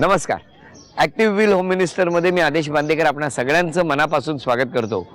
नमस्कार. Active wheel home मिनिस्टरमध्ये मी आदेश बांदेकर आपणा सगळ्यांचं मनापासून स्वागत करतो.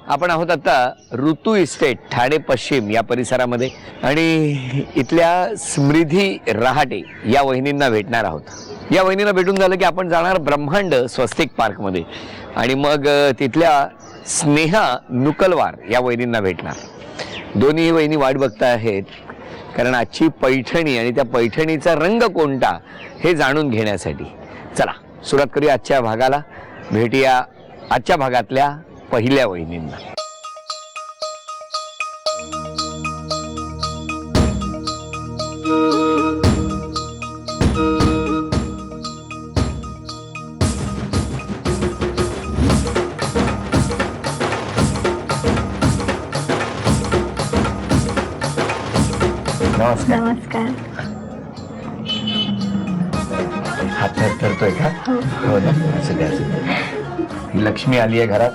आपण आहोत आता ऋतू इस्टेट ठाणे पश्चिम या परिसरामध्ये आणि इथल्या स्मृधी रहाटे या वहिनींना भेटणार आहोत. या वहिनींना भेटून झालं की आपण जाणार ब्रह्मांड स्वस्तिक पार्कमध्ये आणि मग तिथल्या स्नेहा नुकलवार या वहिनींना भेटणार. दोन्ही वहिनी वाट बघता आहेत कारण आजची पैठणी आणि त्या पैठणीचा रंग कोणता हे जाणून घेण्यासाठी. चला सुरुवात करूया आजच्या भागाला. भेटूया आजच्या भागातल्या पहिल्या वहिनींना. नमस्कार. नमस्कार. हात थरथरतोय का? हो ना. असं द्या. ही लक्ष्मी आली आहे घरात.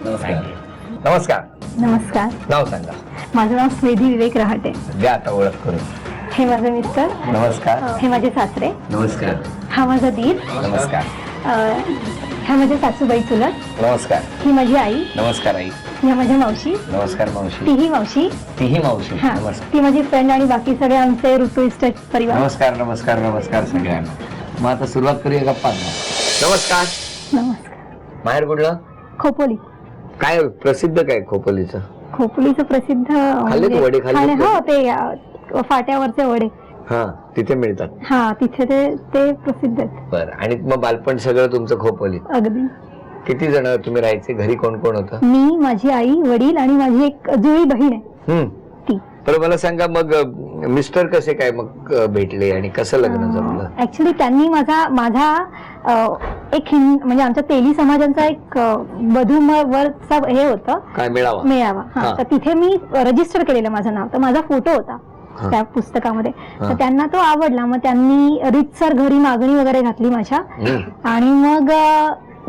नमस्कार. नमस्कार. नमस्कार. नाव सांगा. माझं नाव स्मृधी विवेक रहाटे. द्या आता ओळख करून. हे माझे मिस्टर. नमस्कार. हे माझे सासरे. नमस्कार. हा माझा दीर. नमस्कार. ह्या माझ्या सासूबाई चुलत. नमस्कार. ही माझी आई. नमस्कार आई. ह्या माझ्या मावशी. नमस्कार मावशी. तीही मावशी. तीही मावशी. हा नमस्कार. ती माझी फ्रेंड आणि बाकी सगळे आमचे ऋतू इस्टेट परिवार. नमस्कार. नमस्कार. नमस्कार सगळ्यांना. मग आता सुरुवात करूया गप्पा. नमस्कार. नमस्कार. माहेर कुठलं? खोपोली. काय प्रसिद्ध काय खोपोलीचं? खोपोलीचं प्रसिद्ध खाल्लेत वडे? खाल्लेत? हो ते फाट्यावरचे वडे. हा तिथे मिळतात. हा तिथे ते प्रसिद्ध आहेत. बरं. आणि मग बालपण सगळं तुमचं खोपोलीत? अगदी. किती जण तुम्ही राहायचे? घरी कोण कोण होतं? मी, माझी आई, वडील आणि माझी एक जुळी बहीण आहे ती. तर मला सांगा मग मिस्टर कसे काय मग भेटले आणि कसं लग्न जमलं? ऍक्च्युली त्यांनी माझा एक म्हणजे आमच्या तेली समाजांचा एक वधूवरचा हे होतं काय मेळावा. हा तर तिथे मी रजिस्टर केलेलं माझं नाव. तर माझा फोटो होता त्या पुस्तकामध्ये. तर त्यांना तो आवडला. मग त्यांनी रीतसर घरी मागणी वगैरे घातली माझ्या. आणि मग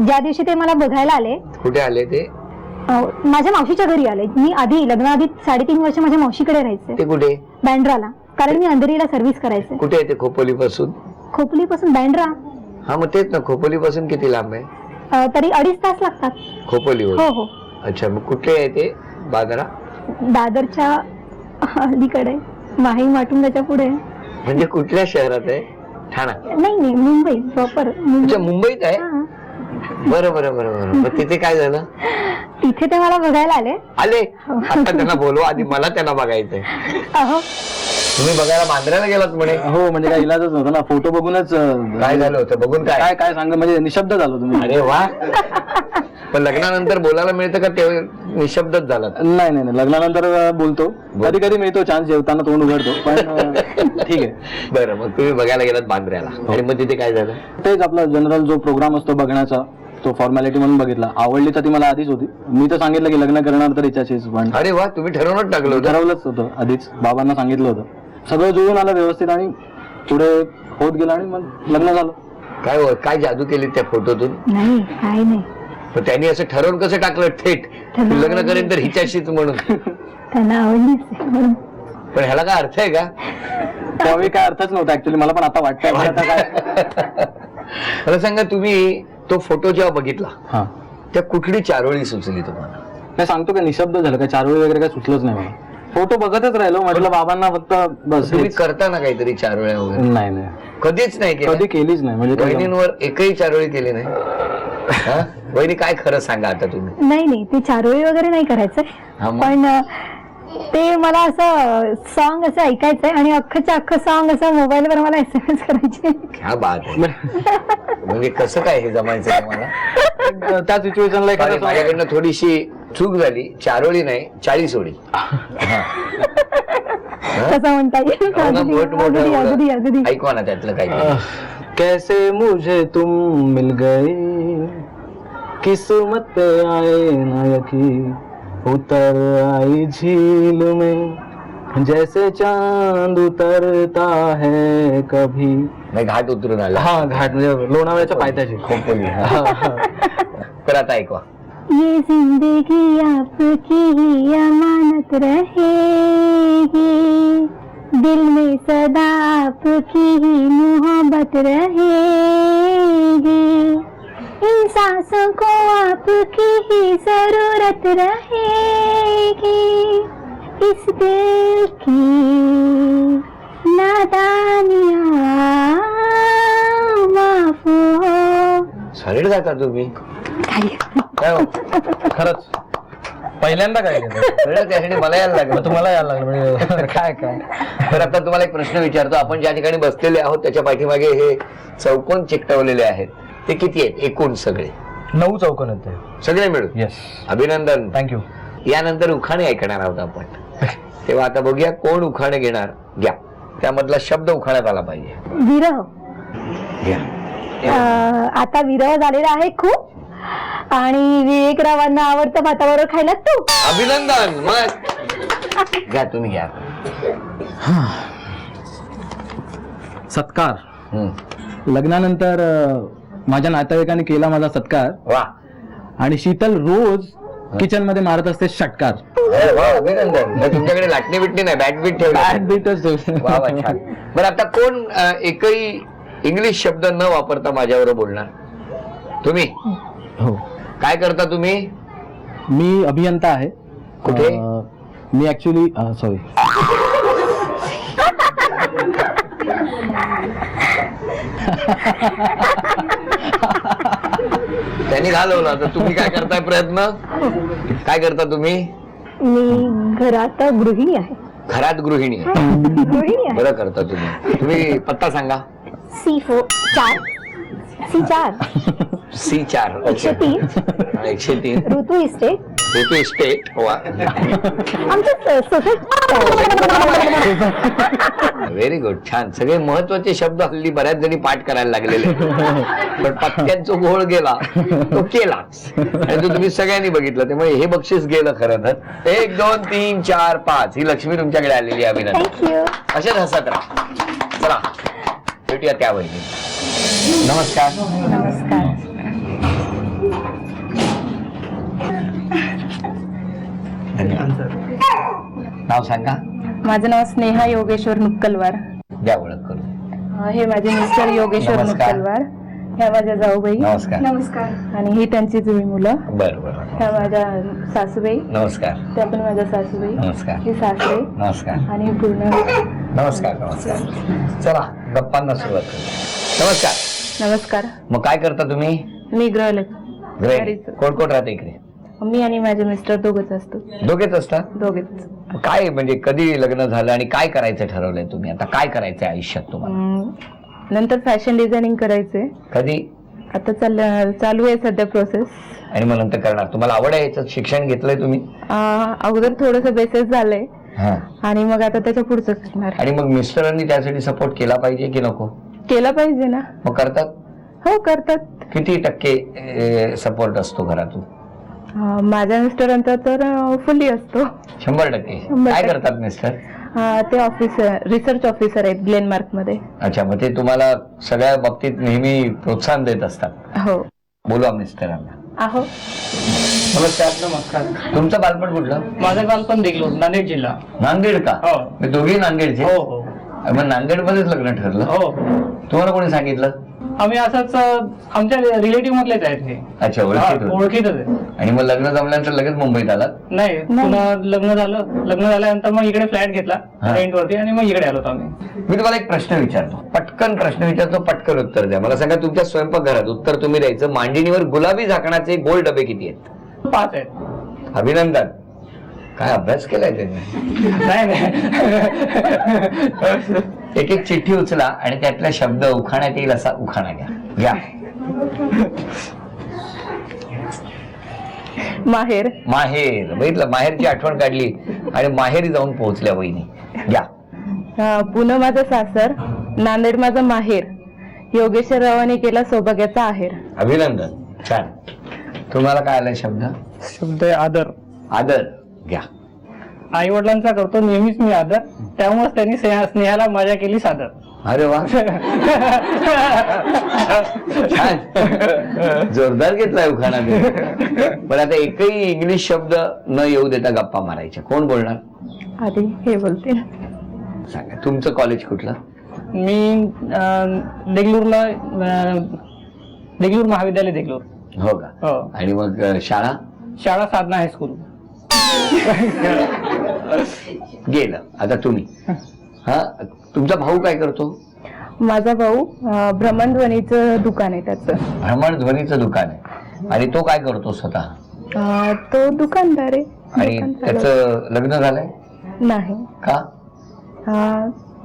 ज्या दिवशी ते मला बघायला आले. कुठे आले ते? माझ्या मावशीच्या घरी आले. मी आधी लग्नाआधी 3.5 वर्ष माझ्या मावशीकडे राहायचे. ते कुठे? बँड्राला. कारण मी अंधेरीला सर्व्हिस करायचे. कुठे आहे ते खोपोली पासून? खोपोली पासून बँड्रा. हा मग तेच ना. खोपोली पासून किती लांब आहे? तरी 2.5 तास लागतात. खोपोलीवर? हो हो. अच्छा. मग कुठे आहे ते? बाजारा? दादरच्या अलीकडे, माही माटुंगाच्या पुढे. म्हणजे कुठल्या शहरात आहे? ठाणा? नाही मुंबई प्रॉपर. अच्छा मुंबईत आहे. बरं बरं बरं बरं. मग तिथे काय झालं? तिथे ते मला बघायला आले. आता त्यांना बोलवा आधी. मला त्यांना बघायचंय. अहो तुम्ही बघायला बांद्र्याला गेलात म्हणे? हो म्हणजे काय इलाजच नव्हता ना. फोटो बघूनच काय झालं होतं? बघून काय काय काय सांग म्हणजे निशब्द झालो तुम्ही. अरे वा. पण लग्नानंतर बोलायला मिळतं का? ते निशब्दच झाला? नाही नाही नाही. लग्नानंतर बोलतो. कधी कधी मिळतो चान्स. जेवताना तोंड उघडतो. पण ठीक आहे. बरं. मग तुम्ही बघायला गेलात बांद्र्याला आणि मग तिथे काय झालं? तेच आपला जनरल जो प्रोग्राम असतो बघण्याचा तो फॉर्मॅलिटी म्हणून बघितला. आवडली तर ती मला आधीच होती. मी तर सांगितलं की लग्न करणार तर हिच्याशीच. पण अरे वा. तुम्ही ठरवूनच टाकलं होतं? ठरवलंच होतं आधीच. बाबांना सांगितलं होतं. सगळं जुळून आलं व्यवस्थित आणि पुढे होत गेलं आणि मग लग्न झालं. काय जादू केली त्या फोटोतून? नाही काय नाही. पण त्यांनी असं ठरवून कसं टाकलं थेट लग्न करेन तर हिच्याशीच म्हणून? त्यांना आवडलीच म्हणून. पण ह्याला काय अर्थ आहे का? त्यावेळी काय अर्थच नव्हता ऍक्च्युली. मला पण आता वाटतंय. मला सांगा तुम्ही तो फोटो जेव्हा बघितला हा त्या कुठली चारोळी सुचली तुम्हाला? काय सांगतो का निशब्द झालं. काय चारोळी वगैरे काय सुचलंच नाही मला. फोटो बघतच राहिलो. म्हटलं बाबांना फक्त बस. तुम्ही करता ना काहीतरी चारोळ्या वगैरे? नाही नाही कधीच नाही केलं? कधी केलीच नाही. म्हणजे बहिणींवर एकही चारोळी केली नाही? वहिनी काय खरं सांगा आता तुम्ही. नाही ते चारोळी वगैरे नाही करायचं. पण ते मला असं सॉन्ग असं ऐकायचंय आणि अख्खं सॉन्ग असं मोबाईलवर मला SMS करायचे. क्या बात आहे. म्हणजे कसं काय हे जमायचं तुम्हाला? त्या सिच्युएशनला माझ्याकडनं थोडीशी चूक झाली. चारोळी नाही 40 ओळी. कसं म्हणता येईल. अगदी अगदी. ऐकवा ना त्यातलं काय. कैसे मुझे तुम मिल गए किस्मत पे आए ना यकीन उतर आई झील में जैसे चांद उतरता है कभी. नाही घाट उतरून आला. हा घाट म्हणजे लोणावळ्याच्या पायथ्याशी खोपोली. तर आता ऐकवा. ये जिंदगी आपकी ही अमानत रहेगी दिल में सदा आपकी ही मोहब्बत रहेगी, इन सांसों को आपकी ही जरूरत रहेगी, इस दिल की नादानियाँ माफ हो. सॉलिड गाता तुम्ही. काय हो? खरंच पहिल्यांदा काय केलं सगळं त्यासाठी मला यायला लागलं. तुम्हाला यायला लागलं म्हणजे काय काय तर आता तुम्हाला एक प्रश्न विचारतो. आपण ज्या ठिकाणी बसलेले आहोत त्याच्या पाठीमागे हे चौकोन चिकटवलेले आहेत, ते किती आहेत एकूण सगळे? 9 चौकोन आहेत ते. सगळे मिळून. येस, अभिनंदन. थँक्यू. यानंतर उखाणे ऐकणार आहोत आपण. तेव्हा आता बघूया कोण उखाणे घेणार. घ्या, त्यामधला शब्द उखाण्यात आला पाहिजे. विरह. घ्या. आता विरह झालेला आहे खूप, आणि विवेकरावांना आवडतं भाताबरोबर खायला तू. अभिनंदन. मग घ्या, तुम्ही घ्या. सत्कार. हम्म. लग्नानंतर माझ्या नातेवाईकांनी केला माझा सत्कार, वा. आणि शीतल रोज किचन मध्ये मारत असते षटकार. अरे वा, अभिनंदन. मग तुमच्याकडे लाटणी बिटणी नाही, बॅट बीट ठेवली. वा वा, छान. बरं, आता कोण एकही इंग्लिश शब्द न वापरता माझ्याबरोबर बोलणार? तुम्ही. हो. काय करता तुम्ही? मी अभियंता आहे. कुठे? मी ऍक्च्युली सॉरी त्यांनी घालवलं. तर तुम्ही काय करताय प्रयत्न? काय करता तुम्ही? मी घरात गृहिणी आहे. घरात गृहिणी आहे. गृहिणी आहे. बरं करता तुम्ही. तुम्ही पत्ता सांगा. C4 C4 103 103 ऋतू इस्टेट. ऋतू इस्टेट. वा, आमचं सोसायटी. Very good. छान. सगळे महत्वाचे शब्द हल्ली बऱ्याच जणी पाठ करायला लागलेले, पण पत्त्यात जो घोळ गेला तो केलाच, आणि तो तुम्ही सगळ्यांनी बघितलं. त्यामुळे हे बक्षीस गेलं खरं तर. 1 2 3 4 5 ही लक्ष्मी तुमच्याकडे आलेली आहे. अभिनंदन. थँक्यू. असेच हसत राहा. चला भेटूया त्या वहिनी. नमस्कार. नमस्कार. नाव सांगा. माझं नाव स्नेहा योगेश्वर नुक्कलवार. द्या ओळख करून. हे माझे मिस्टर योगेश्वर नमस्कार. नुक्कलवार. ह्या माझ्या जाऊबाई. नमस्कार. नमस्कार. आणि ही त्यांची जुळी मुलं. बरं बरं. ह्या माझ्या सासूबाई. नमस्कार. त्या पण माझ्या सासूबाई. नमस्कार. ही सासरे. नमस्कार. आणि ही पूर्ण. नमस्कार. नमस्कार. चला गप्पांना सुरुवात करू. नमस्कार. नमस्कार. मग काय करता तुम्ही? मी ग्रेट. घरीच. कोण कोण राहते इकडे? मी आणि माझे मिस्टर दोघच असतो. दोघेच असता? दोघेच. काय म्हणजे कधी लग्न झालं आणि काय करायचं ठरवलंय तुम्ही? आता काय करायचंय आयुष्यात तुम्हाला? नंतर फॅशन डिझायनिंग करायचंय. कधी? आता चालू आहे सध्या प्रोसेस. आणि मग नंतर करणार? तुम्हाला आवड आहे याचं? शिक्षण घेतलंय तुम्ही? अगोदर थोडस बेसिस झालंय, हा. आणि मग आता त्याच्या पुढचं करणार. आणि मग मिस्टरांनी त्यासाठी सपोर्ट केला पाहिजे की नको? केला पाहिजे ना. मग करतात? हो, करतात. किती टक्के सपोर्ट असतो घरातून? माझ्या मिस्टरांचा तर फुल्ली असतो. 100%. 100%. काय करतात मिस्टर? ते ऑफिसर, रिसर्च ऑफिसर आहेत ग्लेनमार्क मध्ये. अच्छा, मग ते तुम्हाला सगळ्या बाबतीत नेहमी प्रोत्साहन देत असतात? हो. बोलवा मिस्टरांना. आहो. नमस्कार. नमस्कार. तुमचं बालपण कुठलं? माझं बालपण देखलो नांदेड जिल्हा. नांदेड का? हो. मी दोघे नांदेडचे? हो हो मग नांदेड मध्येच लग्न ठरलं? हो. तुम्हाला कोणी सांगितलं? आम्ही असंच आमच्या रिलेटिव्ह मधलेच आहेत हे. अच्छा, हा, ओळखीत होते. ओळखीतच आहे. आणि मग लग्न जमल्यानंतर लगेच मुंबईत आलात? नाही, पुन्हा लग्न झाल्यानंतर मग इकडे फ्लॅट घेतला हा. रेंट वरती, आणि मग इकडे आलो आम्ही. मी तुम्हाला एक प्रश्न विचारतो, पटकन प्रश्न विचारतो, पटकन उत्तर द्या. मला सांगा, तुमच्या स्वयंपाकघरात उत्तर तुम्ही द्यायचं, मांडिणीवर गुलाबी झाकणाचे गोल डबे किती आहेत? 5 आहेत. अभिनंदन. काय अभ्यास केलाय त्यांनी. नाही एक एक चिठ्ठी उचला आणि त्यातला शब्द उखाण्यात येईल असा उखाणा घ्या. घ्या. माहेर. माहेर. बघितलं, माहेरची आठवण काढली आणि माहेरी जाऊन पोहोचल्या वहिनी. घ्या. पुणे माझं सासर, नांदेड माझं माहेर, योगेश्वररावांनी केला सौभाग्याचा आहेर. अभिनंदन. छान. तुम्हाला काय आलाय शब्द? शब्द आहे आदर. आदर. घ्या. आई वडिलांचा करतो नेहमीच मी आदर, त्यामुळेच त्यांनी स्नेहाला मजा केली सादर. अरे वा, छान. जोरदार घेतलाय उखाणा. पण आता एकही इंग्लिश शब्द न येऊ देता गप्पा मारायच्या. कोण बोलणार? आधी हे बोलते. सांगा तुमचं कॉलेज कुठलं? मी देगलूरला देगलूर महाविद्यालय देगलूर. हो का? हो. आणि मग शाळा? शाळा साधना हायस्कूल. गेलं. आता तुम्ही हा तुमचा भाऊ काय करतो? माझा भाऊ भ्रमणध्वनीचं दुकान आहे त्याचं. भ्रमणध्वनीचं दुकान आहे. आणि तो काय करतो स्वतः? तो दुकानदार आहे. आणि दुकान चालवतो. त्याचं लग्न झालंय नाही. का?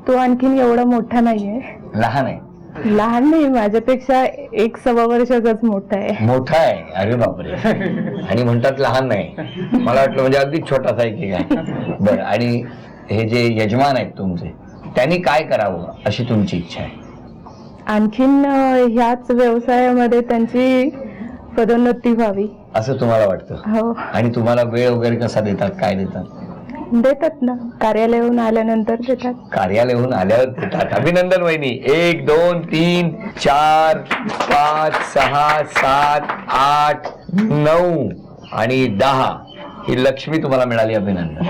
तो आणखीन एवढा मोठा नाहीये. लहान आहे? लहान नाही, माझ्यापेक्षा 1-1.25 वर्षाचाच मोठा आहे. मोठा आहे? अरे बापरे. आणि म्हणतात लहान नाही. मला वाटलं म्हणजे अगदी छोटासा आहे की काय. बरं. आणि हे जे यजमान आहेत तुमचे त्यांनी काय करावं अशी तुमची इच्छा आहे? आणखीन ह्याच व्यवसायामध्ये त्यांची पदोन्नती व्हावी असं तुम्हाला वाटतं? हो. आणि तुम्हाला वेळ वगैरे कसा देतात? काय देतात? देतात ना, कार्यालयाहून आल्यानंतर देतात. कार्यालयाहून आल्यावर देतात. अभिनंदन वहिनी. 1 2 3 4 5 6 7 8 9 आणि 10 ही लक्ष्मी तुम्हाला मिळाली. अभिनंदन.